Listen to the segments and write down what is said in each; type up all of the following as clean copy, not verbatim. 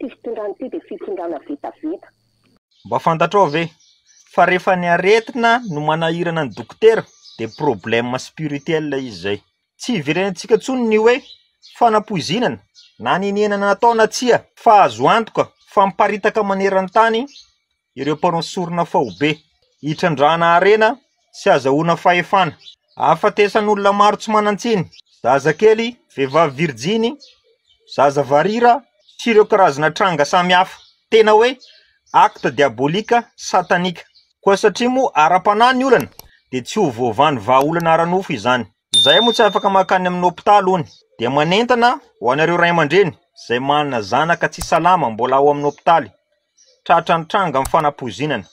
fitondrana ty dia fitondrana vitavita. Mba fantatrao ve fa rehefa ny aretina no manahirana ny dokotera dia problème spirituel izy zay. Tsy iverenantsika ntsony ny hoe fanapoizinana na ninenana natao na tsia fa azo antoka fa miparitaka maneran-tany ireo mpanao sorona fahobe hitrandrahana arena sy azahoana fahefana. Afatesan'olona maro tsy manan-tsiny, zazakely, vehivavy virjiny, zaza varira sy ireo karazana tranga samihafa. Tena hoe acte diabolika satanika. Koa satria moa ara-panahy ny olana dia tsy ho voavany vahaolana ara-nofo izany. Izay moa tsy afaka makany amin'ny hôpitaly hony dia manentana ho anareo ray aman-dreny izay manana zanaka tsy salama mbola ao amin'ny hôpitaly. Tratra ny tranga amin'ny fanapoizinana.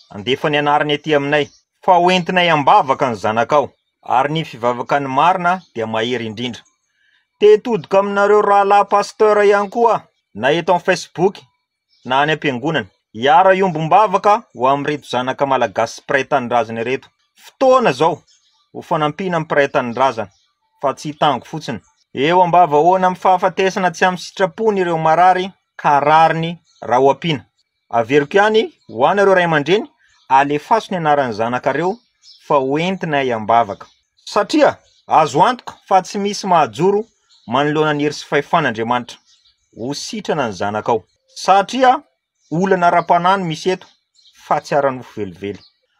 Andefa ny anarany aty aminay fa hoentinay ambavaka ny zanakao ary ny fivavaka ny marina dia mahery indrindra. Tetodika aminareo rahalahy pasteur ihany koa na eto amin'ny Facebook na any am-piangonana. Hiara iombom-bavaka ho amin'ireto zanaka malagasy mpiray tanindrazana ireto. Fotoana zao ho fanampiana amin'ny mpiray tanindrazana fa tsy hitango fotsiny. Eo ambava hoana amin'ny fahafatesana tsy amin'ny sitrapony ireo marary ka rariny raha ho ampiana. Averiko ihany ho anareo ray aman-dreny alefaso ny anaran'ny zanakareo fa hoentinay ambavaka. Satria azo antoka fa tsy misy mahajoro manoloana ny hery sy fahefan'Andriamanitra. Ho sitrana ny zanakao. Satria olana ara-panahy no misy eto fa tsy ara-nofo velively.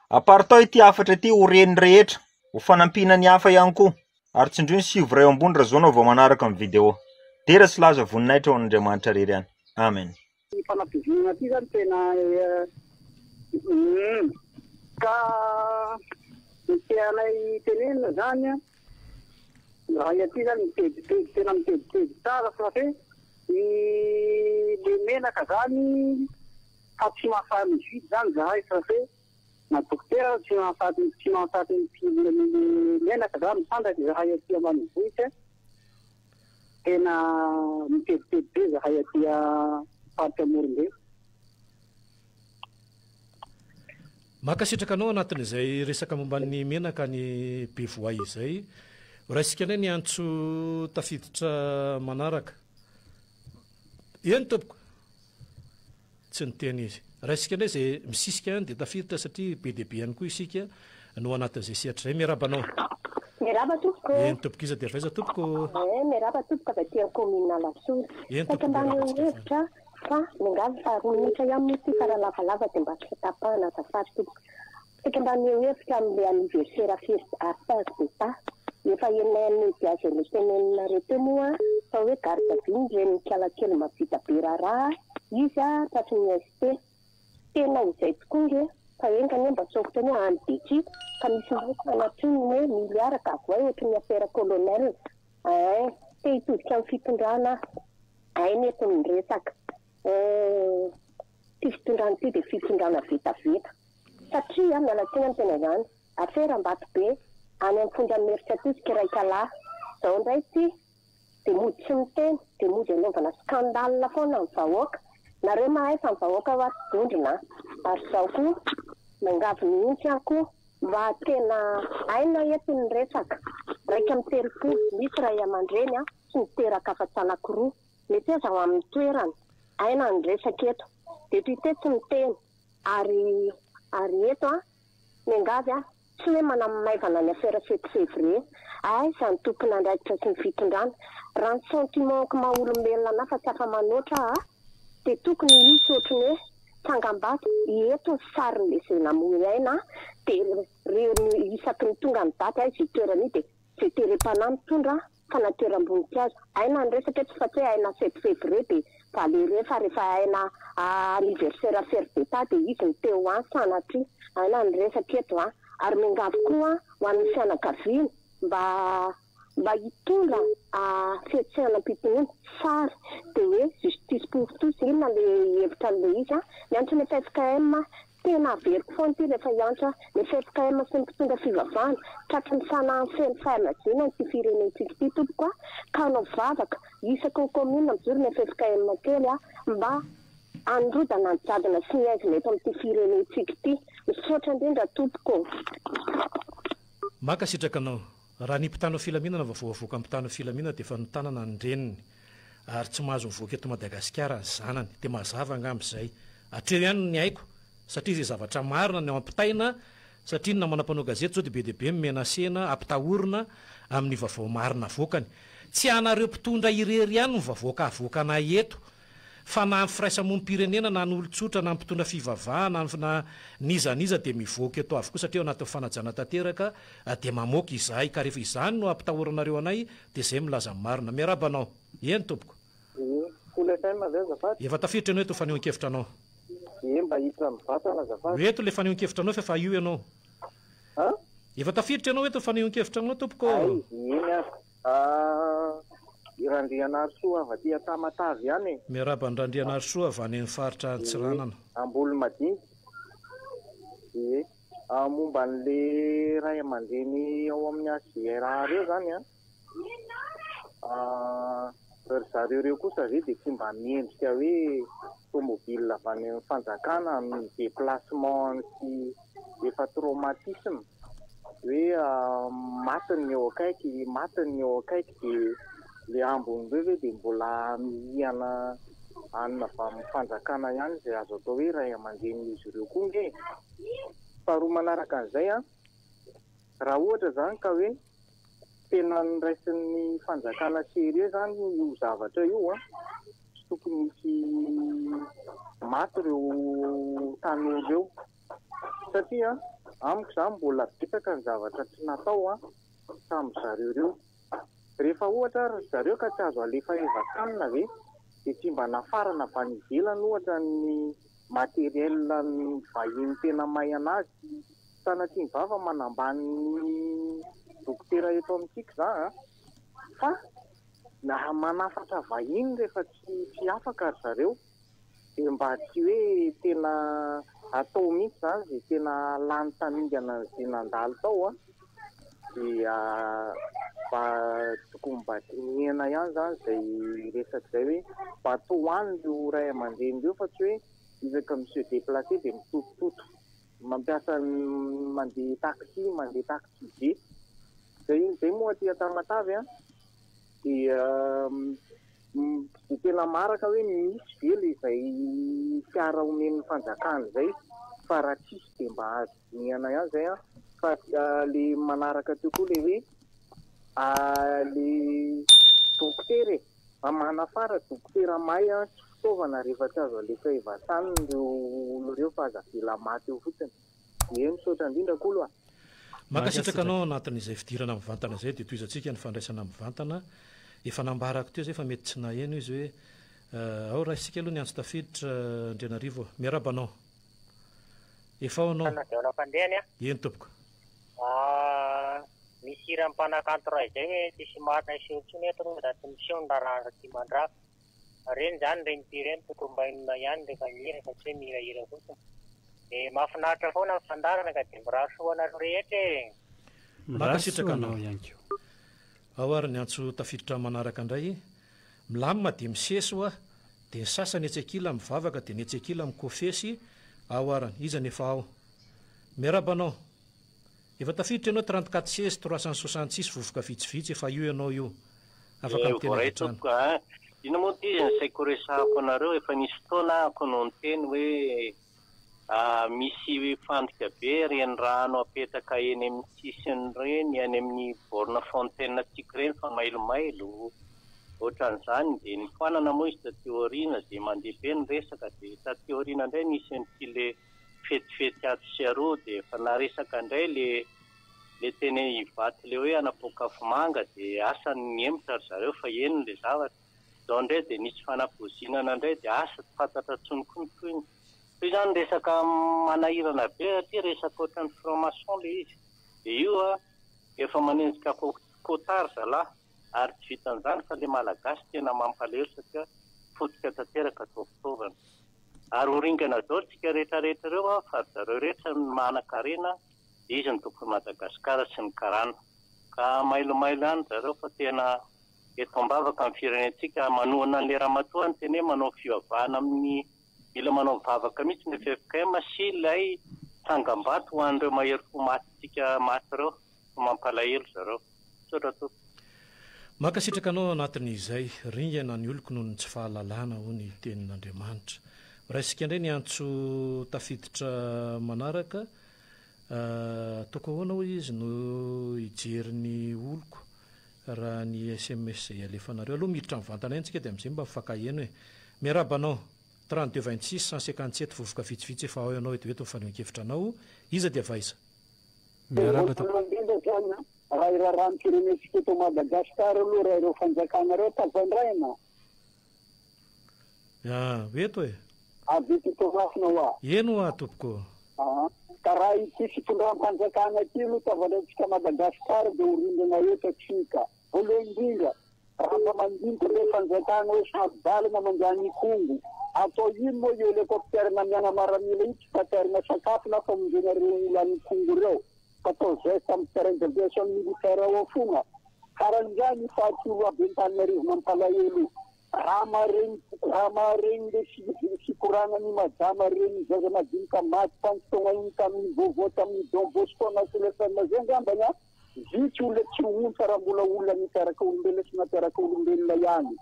Apartao ity afatra ity ho ren'ny rehetra, ho fanampiana ny hafa ihany koa. Ary tsindrio ny sivy ray ambony raha zao vao manaraka amin'ny video. Tera sy laza voninahitra ho an'Andriamanitra rery ihany. Amen. Fanampizinana ty zany tena ka teanay tenenina zany raha iaty zany miteditedy tena miteditedy tsara fa fe le menaka zany fa tsy mahafaly mividy zany zahay fa fe na dokotera tsy mahafaty menaka zany misandraky zahay aty ambanivohitra tena miteditedy be zahay aty faritra Morombe. Makasitraka anao anatin'izay resaka momban'ny menaka ny bevoay izay. Raisika anay ny antso tafiditra manaraka. Eny tompoko. Tsy ny teny izy. Raisika anay izay misisika ihany dia tafiditra satria be dia be ihany koa isika no anatin'izay sehatra izay. Miarabanao. Miaraba tompoko. Eny tompoko iza dia faiza tompoko. Miaraba tompoko avy aty amin'ny commune Lasoa. Eny tompoko. Hevitra fa mingavy fa rominitra ihany ty karaha lavalava dia mba tsy tapahana azafady tompoko. Saka mba hevitra amin'ilay anniversaire artiste d'État. Efa enay amin'ny diazy ny tenenina reto moa fa hoe garde viny reny mikialakely mavita be raharaha izy tratry ny ST. Tena izay tokoa nge fa engany mba sokotra ny andety ka misy loko anatriny hoe miliaraka avoay ohatry ny affaire colonel. Te hitodika amin'ny fitondrana neto ny resaka. Ty fitondrana ty dia fitondrana vitavita. Satria mialatsiny amin'ny tena zany affaire Ambato be any amin'ny fondran'ny Merisiatusika Raikalahy. Zao indray ty dia mody tsy miteny dia mody anaovana scandale foana amin'ny vahoaka. Nareo mahay fa ny vahoaka ho aty dondrina. Ary zao koa mangavy mihitsy ihany koa mba tena aina eto ny resaka. Raika amin'ny telopolo misy ray aman-dreny sy miteraka afa-tsy anankiroa. Mety aza ho amin'ny toerany aina ny resaka eto. Député tsy miteny ary eto mangavy tsy hoe manamaivana ny affaire 7 février. Izany tompona andraikitra sy ny fitondrana. Raha ny sentimenko maha-olombelona na fa tsy afa manoatra dia tokony misy ohatry ny hoe tsangambato eto ny sary lesena moaina dia reo isaky ny tonga ny daty izy toerany dia tsy terem-panahy mitondra fanateram-boninkazo. Aina ny resaka eto fa tsy hoe aina 7 février dia valere fa rehefa aina anniversaire affaire d'État dia izy ny teo any sanatry. Aina ny resaka eto ary mingavy koa ho an'ny fianakaviana mba hitondra fihetsehana-pitonoana sary dia hoe justice pour tous inona le hevitra an'ilay izy miantso ny FFKM tena averiko foana ty rehefa hiantso ny FFKM sy ny mpitondra fivavahana tratra ny sanahany feno fahamazina ny ty firenentsika ty tompoko ka hanao vavaka isaky ny commune mijoro ny FFKM kely mba androdana ny jadona sy ny aizina eto amin'ity firenentsika ty. Misaotra indrindra tompoko. Makasitraka anao. Raha ny mpitanao filaminana vao voavoaka amin'ny mpitanao filaminana dia efa ny tanana ny reniny. ary tsy mahazo mivoaka eto Madagasikara ny zanany dia mazava angam'izay atreo ihany ny haiko satria izay zavatra marina ny ao ampitaina satria na manam-panao gazety zao dia be deaibe mimena sena ampitahorina amin'ny vaovao marina voakany tsy anareo mpitondra irery ihany ny vavoaka avoakana eto fa na firaisamonim-pirenena na ny olotsotra na mpitondra fivavahana na nizaniza dia mivoaka eto avokoa satria anatin'ny fanajana tanteraka dia mamoaka izahay ka rehefa izany no ampitahoranareo anay dia izay milaza marina miarabanao eny tompoko efa tafiditra ianao eto fanehoan-kevitra anao mba hiditra mivatana azafady eto le fanehoan-kevitra anao fa io ianao efa tafiditra ianao eto fanehoan-kevitra anao tompoko eny Randrianarosoa avy aty Tamatavy ihany miaraban-Randrianarosoa avy any amin'ny faritra Antsiranana Ambolo Madinika momba n'le ray aman-dreny ao amin'ny ACRA reo zany ry zareo reo kosa ve dia tsy mba miendrika hoe tomobile avy any amin'ny fanjakana amin'ny déplacement sy efa traumatisme hoe matiny eo akaiky dia le ambony reo ve dia mbola mihana anina avy amin'ny fanjakana ihany izay azo atao hoe ray aman-dreny izy ireo koa nge faharoa manaraka an'izay raha ohatra zany ka hoe tena niraisin'ny fanjakana serie zany io zavatra io tsy tokony misy maty ireo tanora reo satria amiko zany mbola betsaka ny zavatra tsy natao samy zareo reo rehefa ohatra ry zareo ka tsy azo alefa evatanina ve dia tsy mba nafarana avy any ivelany ohatra ny materiel ny vahiny tena may anazy sanatria ny vava manambany dokotera eto amintsika za fa na manafatra vahiny rehefa tsy afaka ry zareo dia mba tsy hoe tena atao mihitsy zany izay tena lany tamingana izay nandalo tao dia mba tokony mba miena ihany zany izay resaka izay hoe mba tohany io ray aman-dreny reo fa tsy hoe izaka monsieur déplacé dia mitotototo mampiasa mandeha taxi be zay moa aty Tamatavy dia tena maraka hoe misy ve le izay fiara omen'ny fanjakana izay fa raha tsisy dia mba azo miana ihany zay fa le manaraka teo koa le hoe le dokotera manafara dokotera may tsy fitaovana rehefa tsy azo alefa evatany reo olo reo fa azavela maty eo fotsiny eny misaotra indrindra koa aloha makasitraka anao anatin'izay fidirana mivantana izay dia toizantsika ny fandraisana mivantana efa nambarako teo zay fa mety tsy naheno izy hoe ao raha isika aloha ny antso tafiditra Andrianarivo miarabanao efa ao anao eny tompoko misy iram-panakanto izay hoe tsisy marina isehotsony eto da tsy miseho raha ty mandraka reny zany reny tireny tokony mba inona ihany rehefa mihira fa tsy hoe mihirahira fotsiny dia mahafinaritra foana ny fandarana ka dia mirasoanareo rehetra makasitraka anao ao ary ny antso tafiditra manaraka indray milamina dia miseso dia ny sasany etsekila mivavaka dia ny etsekila mikofesy ao arany izany efa ao miarabanao efa tafiditra ianao 34 366 vovoka vitsivitsy efa io ianao io afaka miteny ino moa ty ny saiko resahako anareo efa nisy fotoana ako no ny teny hoe misy fandrika be reny rano apetaka eny amin'ny sisiny reny any amin'ny borna fontaine tsika reny fa mailomailo ohatran'izany dia ny foanana moa izy taty aoriana dia mandeha be ny resaka dia taty aoriana indray nisy n'ityle fetifety ato sy aroa dia efa naresaka indray le teny hivaty le hoe anapokafo manga dia asa ny emotra ry zareo fa eny le zavatra zao indray dia nisy fanapozinana indray dia asa tsy fantatra tsony koa ny toiny toy izany resaka manahirana be aty resaka ohatran'ny franc-maçon le izy dia io efa manenjika kotary zalahy ary tsy vitan'izany fa le malagasy tena mampalahelo satria fototra tanteraka atao fitaovana ary horingana zao tsika rehetrarehetra ireo fa zareo rehetra ny manan-karena izy ny tokony Madagasikara sy ny karana ka mailomailo ihany zareo fa tena eto ambavaka amin'ny firenentsika manohana an'le ramatoa ny teny hoe manao fivavahana amin'ny mila manao mivavaka mihitsy ny FFKM sy ilay tsangam-bato ho an'ireo mahery fo maty tsika maty ireo mampalahelo zareo sotra to Makasitraka anao anatin'izay ringana ny oloko noho ny tsy fahalalana ho ny tenin'Andriamanitra. Raisika indray ny antso tafiditra manaraka toko ahoana ho izy no hijeriny oloko raha ny SMS zay alefanareo aloha miditra mivantana entsika dia amin'izay mba mifakaheno hoe miarabanao 32 26 157 vovoka vitsivitsy efa ao ianao eto mifanehoan-kevitra anao iza dia vaiza miaraba raha iraharaha nyfirenetsika eto Madagasikara aloha raha ireo fanjakanareo tavandraina eto e avy tomasina hoa eno a tompoko ka raha ity fitondram-panjakana ity aloha tavandraitsika Madagasikara dia orindana eto atsika voalohany indrindra raha mba mandinika le fanjakana hoe sabadalina mandany kongo atao ino moa io helicoptère na miana maramila io tsy taterina sakafo na fa monjenareo olany kongo reo fatao zay tamin'ny terrain de aviation militaire ao fogna karan'izany fahatoro abentanarivo mampalahelo raha maharegny le sikoranany madama regny zaza madinika maty tamin'ny iny tamin'ny vaovao tamin'ny don bosco na telefona zay ngambany a vitsy olona tsy ontsa raha mbola olona miteraka olombelona sy nateraka olombelona ihany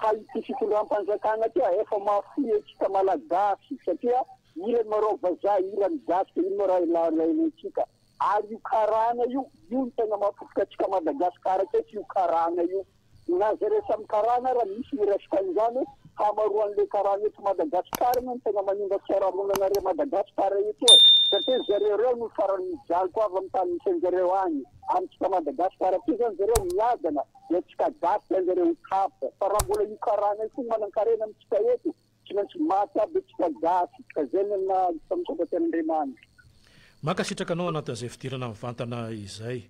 fa ity fitondram-panjakana ty efa mafi atsika malagasy satria ilany marao vazaha ilany gasy ino raha ilaintsika ary io karana io no tegna mahafofoka atsika Madagasikara teto io karana io na zare samy karana raha misy miresaka an'izany hamaroan'le karana eto Madagasikara no tegna manimba fiarahamonanare Madagasikara eto e satria zareo reo no farany mijaly koa avy amin'ny tany misy anjareo any amintsika Madagasikara ty zany zareo miadana atsika gasy anjareo kapa fa raha mbola io karana io fogna manan-karena amintsika eto tsy maintsy maty aby atsika gasy ka zay na tamisobaten'Andriamanitra. Makasitraka anao anatin'izay fidirana mivantana izay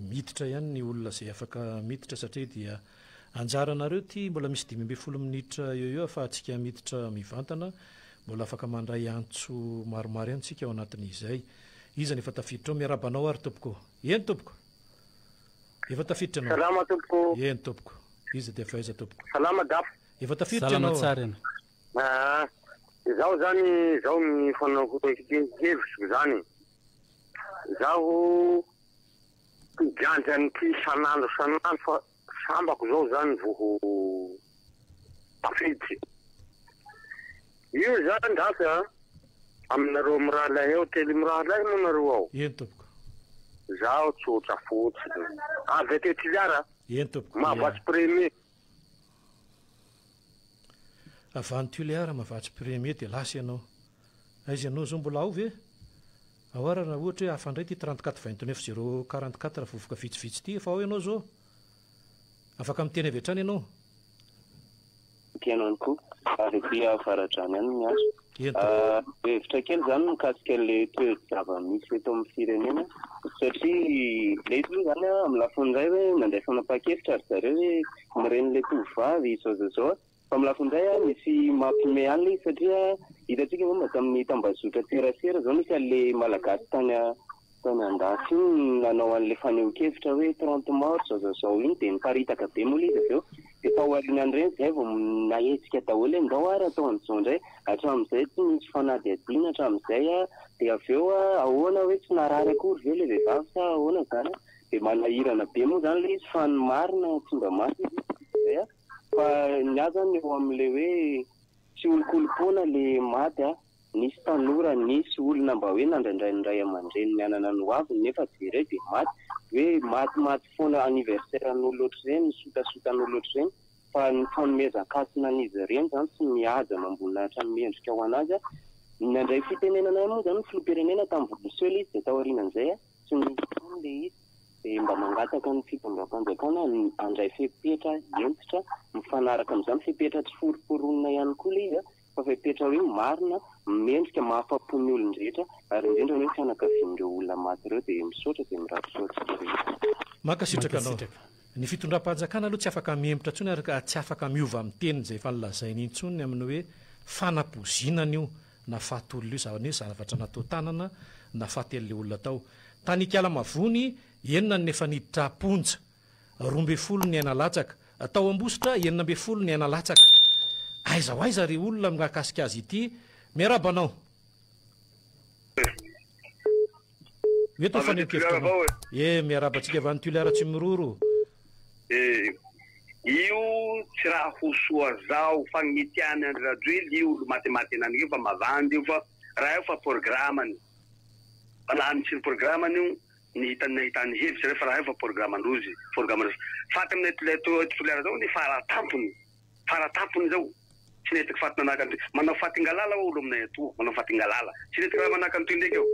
miditra ihany ny olona zay afaka miditra satria dia anjaranareo ty mbola misy 12 minitra eo afahantsika miditra mivantana mbola afaka mandray antso maromaro ihany tsika ao anatin'izay izany efa tafiditra ao miarabanao ary tompoko eny tompoko efa tafiditra anao salama tompoko eny tompoko iza dia faiza tompoko salama dafo efa tafiditra anao zaho zany zaho mifanao hevitro zany zaho gianjany ty sanandro fa sambako zao zany voho tafiditry io zany ndasa aminareo miralay eo tely miralay moa nareo ao eny tompoko zaho tsotra fotsy avy aty Tiliara eny tompoko mahavatsy premier avany Tiliara mahavatsy premier dia lasa ianao aiza ianao zao mbola ao ve ahoarana ohatra hoe afandray ty 34 29 044 vovoka vitsivitsy ty efa ao ianao zao afaka miteny avy hatrany ianao tianany koa ary ty afaratrany any ny azo hevitra kely zany mikasika le toe-java-misy eto amin'ny firenena satria le izy zany amin'ny lafindray hoe manday fanapa-kevitra ary zareo hoe mireny le tovovavy zao fa amin'ny lafindray misy mampime any le satria hitantsika moa tamin'ny tambazotra terasera zao misy an'le malagasy tany andafy iny nanao an'le faneho-kevitra hoe 30 mars zao iny dia niparitaka be moa le izy aveo dia taoriany reny zay vao nahetsika daholo ndao ary atao an'izao indray hatramin'izay tsy misy fanady adina hatramin'izay dia aveo ahoana hoe tsy narary akory ve le vehivavy sa ahoana zany dia manahirana be moa zany le izy fa ny marina tsy mba marina zay fa ny azany eo amin'le hoe tsy olokolopona le maty nisy tanora nisy olona mba hoe nandraindray ny ray aman-dreny mianana ny hoaviny nefa jeray dia maty hoe maty foana anniversaire an'olo ohatr' ireny sotasotan'olo ohatr' ireny fa ny fanomezan-kasina an'izy ireny zany sy mihaja mamboninahitra ny mendrika ho anazy nandray fitenenana moa zany ny filoham-pirenena tamin'ny vodiseule izy dia taorianan'izay tsy nisy le izy dia mba mangataka ny fitondram-panjakana andray fepetra entitra mifanaraka amin'izany fepetra tsy foroporonina ihany koa le izy fa fepetra hoe marina mendrika mahafapo ny olon-drehetra ary indrindra hoe fianakavian'ireo olona maty ireo dia misaotra dia mirafisaotra makasitraka anao ny fitondram-panjakana aloha tsy afaka miembotra ntsony ary tsy afaka miova amin'ny teniny izay efa nilazainy intsony amin'ny hoe fanapozinana io na fahatolona io zavany hoe zavatra natao tanana na fahately olona tao tany Ikiala Mavony enina ny efa niditra ponja 12 ny aina latsaka atao ambositra 9 ny aina latsaka aiza ho aiza ry olona mahakasika azy ity miarabanao Eto fanenkevitra miarabantsika avy any Tuilera tsy miroro. Io tsy raha hosoa zao fagnitiany any radio io olo matematy nany io fa mavandy io fa raha io fa programmany. Lany tsy programmany io nahitany hevitsy refa raha io fa programmandrozy. Faty aminay Tuilera zao ny faratampony zao. Tsy netiko faty nanaka manao fatingalala olo aminay ato, manao fatingalala. Tsy netiko raha manaka an'itoy ndraiky eo.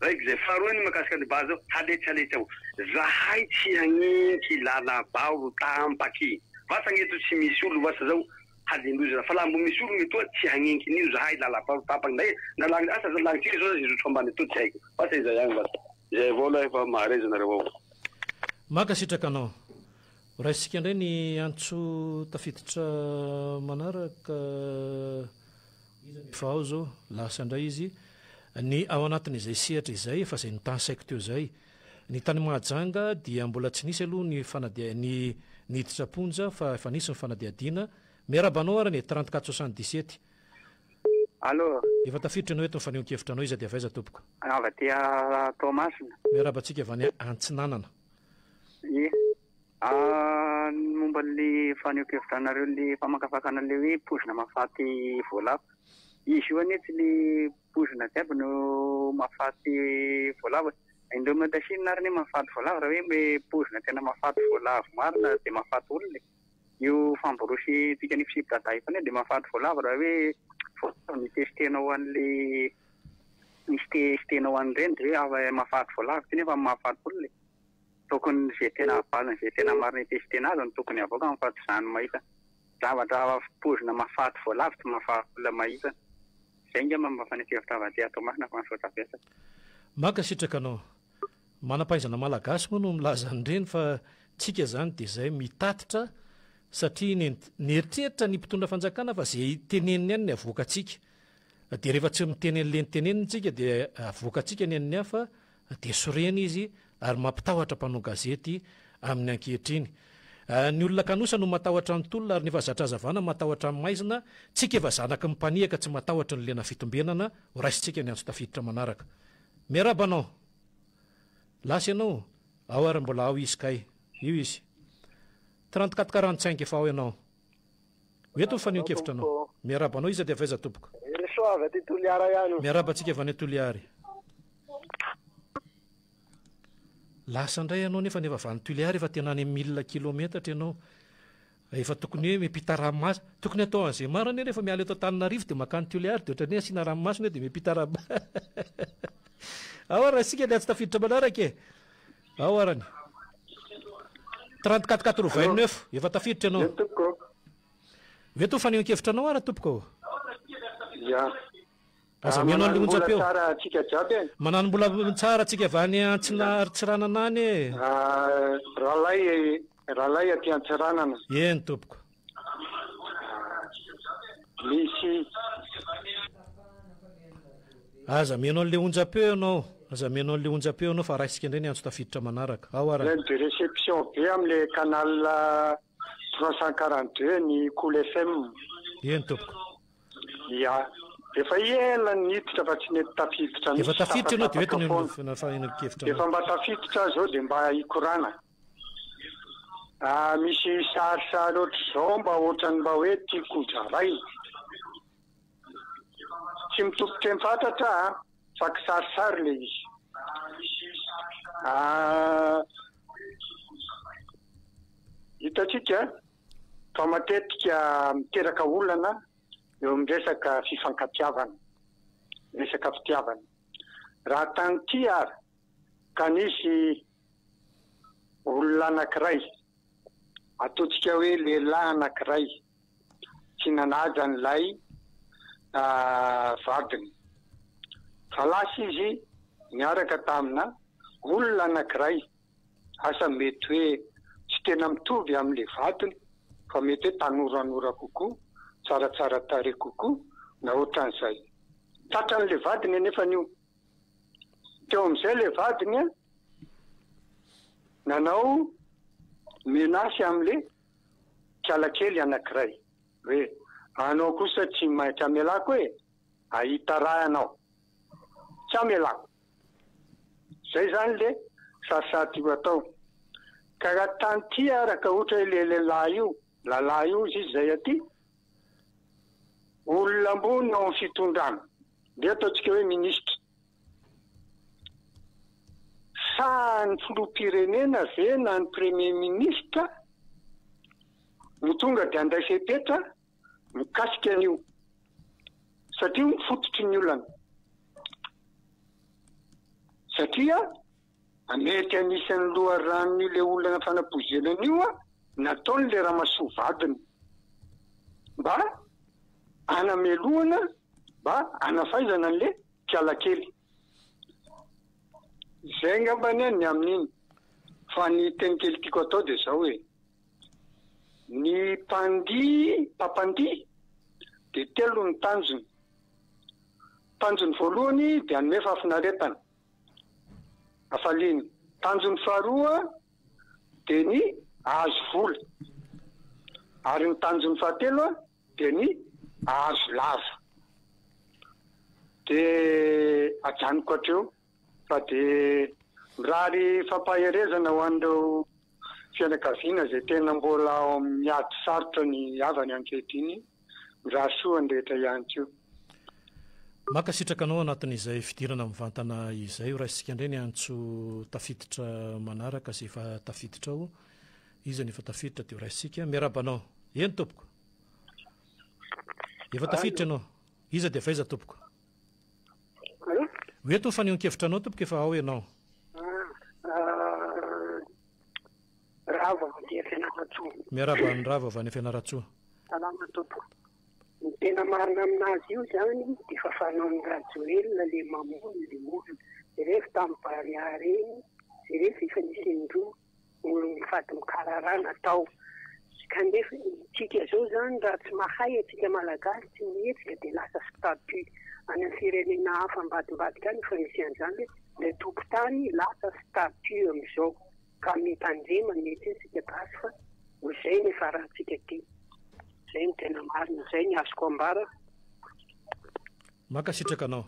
Raiky zay faharoa ny makasika ny baza haletsy ao. Zahay tsy haninky lalabao tampaky. Vasa gneto tsy misy olo vasa zao halindrozy fa laha mbo misy olo gnetoa tsy haninky nio zahay lalabao tampaky ndray nalang asa za langitsika zao zizotro ambany eto tsy haiko. Vasa izay ihany vasa. Izay avao laha efa mahareza nareo ao. Maka sitraka anao. Raisika indray ny antso tafiditra manaraka fa ao zao lasa indray izy ny ao anatin'izay sehatra izay efa zay nitany saiko teo zay. Ny tany Mahajanga dia mbola tsy nisy aloha ny ny hiditra-ponja fa efa nisy ny fanadiadiana. Miarabanao ary ny 3477. Allo. Efa tafiditra anao eto ny fanehoan-kevitra anao izy dia avaiza tompoko. Avy aty Tomasina. Miarabantsika avy any Antsinanana. Momba le fanehoan-kevitra anareo le famakafakana le hoe pozina mafaty voalavo. Izy io anie tsy le pozina jiaby no mafaty voalavo. Indreo matasinina ary mafaty voalavo raha hoe pozina tena mafaty voalavo marina dia mafaty olona. Io famborosy tsika ny fisipidadahy fa dia mafaty voalavo raha hoe ny testenao an'le misy testenao an'ireny dia hoe mafaty voalavo ty nefa mafaty olona. Tokony izay tena bazana izay tena marina testena azy no tokony avoaka mafaty izany mahita. Zavatra pozina mafaty voalavo tsy mafaty olona mahita. Izay nga mampafanekevitra avy aty Tomasina fa masotra pesaka. Maka sitraka anao. Manam-pahaizana malagasy moa no milaza an'ireny fa tsika zany dia izay mitatitra satria ny eritreritra ny mpitondra fanjakana fa zay teneniny ihany ny avoakantsika. Dia rehefa tsy miteny an'le niteneniny tsika dia avoakantsika ny an'ny hafa dia sorena izy ary mampitahotra mpanao gazety amin'ny ankehitriny. Ny olona kanosa no matahotra ny tolona ary nefa zatra hazavana matahotra ny maizina. Tsika efa zanaky ny mpaniaka tsy matahotra ny lena fitombenana ho raisitsika ny antso tafiditra manaraka. Miarabanao. Lasy ianao. Ao ary mbola ao izy kay. Io izy. 3445 efa ao ianao. Eto fanehoan-kevitra anao. Miarabanao izy dia avaiza tompoko. Soavy aty Toliara ihany. Miarabantsika avy any Toliary. Lasa indray ianao nefa avy any Toliary efa tena any 1000 kilometatra ianao. Efa tokony hoe miampita ranomasina. Tokony atao an'izay marina rehefa miala eto Antananarivo dia makany Toliary dia ohatran'ny asiana ranomasina dia miampita ranomasina. Ao ary asika ny atsy tafiditra manaraka e. Ao arany. 3489 efa tafiditra ianao. Eto fanehoan-kevitra anao ara tompoko. Ya. Aza mianao an'ilay onjam-peo. Tsara atsika jiaby. Manano mbola tsara atsika avy any Antsiranana any e. Rahalay aty Antsiranana. Eny tompoko. Misy. Aza mianao an'ilay onjam-peo ianao. Aza mianao an'ilay onjam-peo ianao fa raisika indray ny antso tafiditra manaraka. Ao ara. De réception be amin'ilay canal 342 ny Cool FM. Eny tompoko. Ya. Efa ela niditra fa tsy nety tafiditra. Efa tafiditra ianao dia eto ny fanehoan-kevitra. Efa mba tafiditra zao dia mba hikorana. Misy sarisary ohatr'izao mba ohatrany mba hoe tiako jaray. Tsy mitopika mifantatra fa kisarisary le izy. Hitatsika fa matetika miteraka olana eo amin'ny resaka fifankatiavana, resaka fitiavana. Raha tany ty ary ka nisy olona anankiray, ataontsika hoe lehilahy anankiray, tsy nanaja an'ilay vadiny. Fa lasa izy miaraka tamina olona anankiray, asa mety hoe tsy tena mitovy amin'ilay vadiny, fa mety hoe tanoranora kokoa, tsaratsara tarehy kokoa, na ohatran'izay. Tratran'ilay vadiny nefa nio. Teo amin'izay ilay vadiny nanao menasy amin'ilay kialakely anankiray. Hoe anao kosa tsy maintsy amelako hoe ahita raha anao. Tsy amelako. zay zany le sasady io atao ka raha tany ty araka ohatra ile lehilahy io lalahy io izy zay aty olona ambony ao amin'ny fitondrana de ataontsika hoe ministra sa ny filoham-pirenena ve na ny premier ministre no tonga de andraisy petra mikasika an'io satria mifototry ny olana satria mety anisan'ny loharanon'io le olana fanapoizenan'io a nataony le raha masoa vadiny mba anamelohana mba anafaizana an'le mpialakely zay ngambany ny amin'iny fa ny teny kely tiako atao de zao hoe ny mpampandihy de telo ny tanjony voalohany de anome fafinaretana afaliny tanjony faharoa de ny ahazo vola ary ny tanjony fahatelo de ny ahazo lava de ajanoko hatreo fa de mirary fampaherezana ho an'ireo fianakaviana zay tena mbola ao miady sarotra ny havany ankehitriny mirary soa ny rehetra ihany keo makasitraka anao anatin'izay fidirana mivantana izay raha isika indray ny antso tafiditra manaraka sy efa tafiditra ao izy ny efa tafiditra dia raisika miarabanao eny tompoko efa tafiditra ianao iza dia faiza tompoko oeto fanehonkevitra anao tompoko efa ao ianao rava dia Fianaratsoa miaraba ny rava avy any Fianaratsoa salama tompoko ny tena marina aminazy io zany dia fa fanaony rajoelona le mamony le olona de rehefa tamin'ny bariary eny de rehefa efa nisy-ndroa olona mifady mikararana atao kanefa tsika zao zany raha tsy mahay atsika malagasy tsy mihetsika de lasa statut any amin'ny firenena hafa ambadimbadika any fa misy an'izany le tokotany lasa statut amin'izao ka mety andrema mety sika gasy fa zay ny farantsika ty zay ny tena marina zay ny azoko ambara makasitraka anao